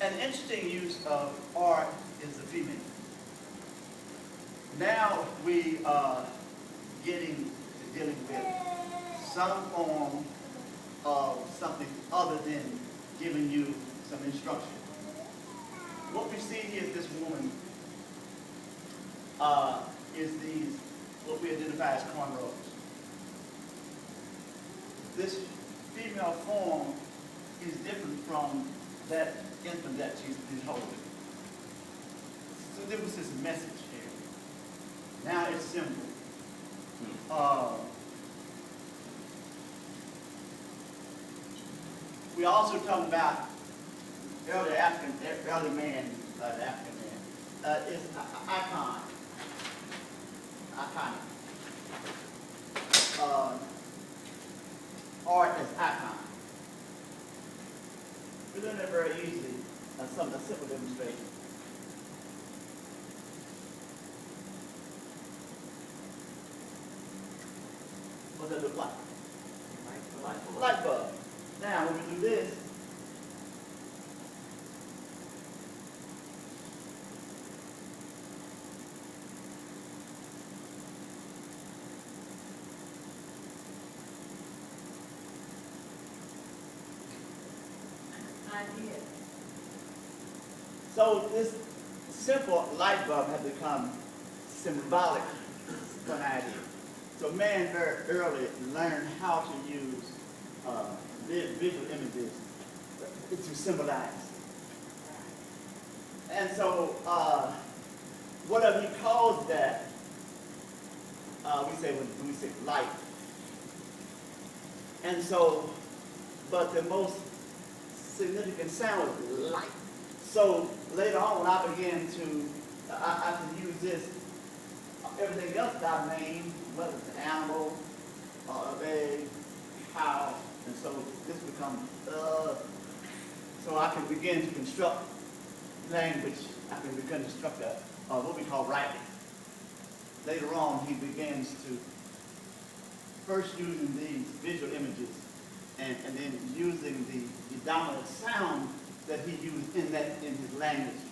An interesting use of art is the female. Now we are dealing with some form of something other than giving you some instruction. What we see here is this woman is these, what we identify as cornrows. This female form is different from that infant that she's holding. So there was this message here. Now it's simple. We also talk about early man, African man, is iconic. Art as icon. We learn that very easily. A simple demonstration. What does it look like? Light bulb. Now, when we do this, so this simple light bulb has become symbolic for an idea. So man very early learned how to use visual images to symbolize. And so whatever he calls that, we say light. And so, but the most significant sound was light. So later on, when I began to, I can use this, everything else that I named, whether it's an animal, or a cow, and so this becomes, so I can begin to construct language. I can begin to construct what we call writing. Later on, he begins to first using these visual images and then using the dominant sound that he used in his language.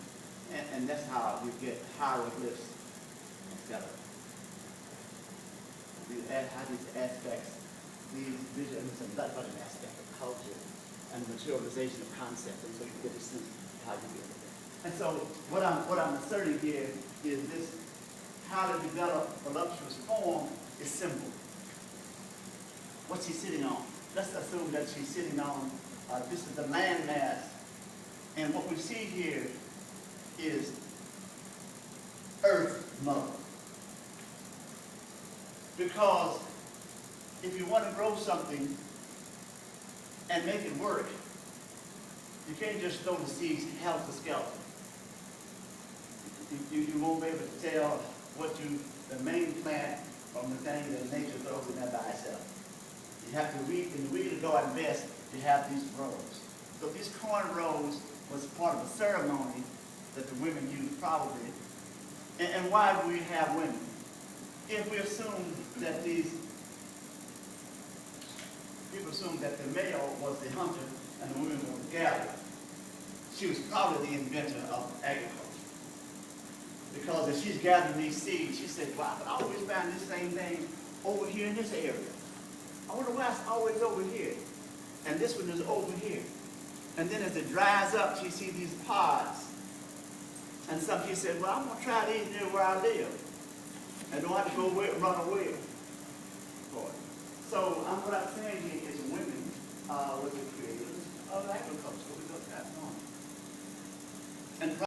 And that's how we get hieroglyphs, etc. How these aspects, these visual images, that's an aspect of culture and materialization of concepts, and so you get a sense of how you get it. And so what I'm asserting here is this highly developed voluptuous form is simple. What's she sitting on? Let's assume that she's sitting on, this is the landmass. And what we see here is Earth Mother. Because if you want to grow something and make it work, you can't just throw the seeds helter-skelter. You won't be able to tell the main plant from the thing that nature throws in there by itself. You have to weed, in the weed to go out best, you have these rows. So these corn rows was part of a ceremony that the women used probably. And why do we have women? If we assume that people assume that the male was the hunter and the women were the gatherer, she was probably the inventor of agriculture. Because if she's gathering these seeds, she said, wow, but I always find this same thing over here in this area. I wonder why it's always over here. And this one is over here. And then as it dries up, she sees these pods. And some she said, well, I'm going to try these near where I live. And don't have to go run away for it. So what I'm saying here is women were the creators of agriculture. We got that on. And